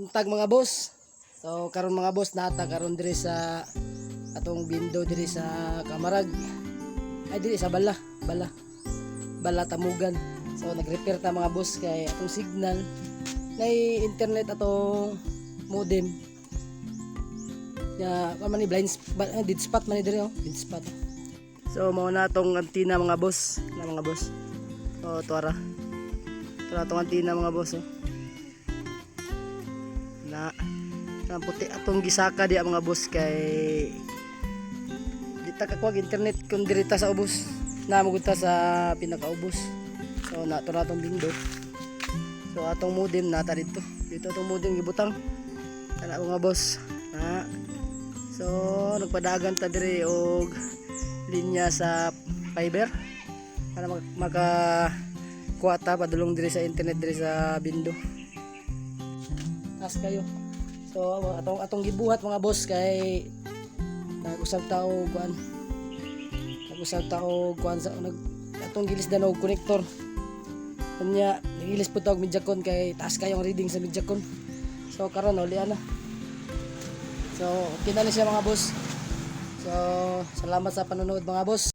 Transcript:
Buntag mga boss. So karon mga boss nata karon diri sa atong bindo diri sa Kamarag. Ay diri sa Bala Tamugan. So nag-repair ta mga boss kay atong signal nay internet atong modem. Ya man ni blind spot, dead spot man ni diri oh, dead spot. So mao na atong antina mga boss, So tuara. Tuara atong antina mga boss oh. Na puti atong gisaka di mga boss kay di ta kakuha internet kun dirita sa ubos na magunta sa pinakaubos. So nato na atong bindo. So atong modem nata dito atong modem gibutang kana mga boss na. So nagpadagan ta diri og linya sa fiber para maka kuha ta padulong diri sa internet diri sa bindo. Tas kayo. So atong gibuhat mga boss kay nag-usab tao kuan sa atong gilis dan og connector. Kanya nagilis pud tawag Mediacom kay taas kayong reading sa Mediacom. So karon uli na. So okay na siya mga boss. So salamat sa panonood mga boss.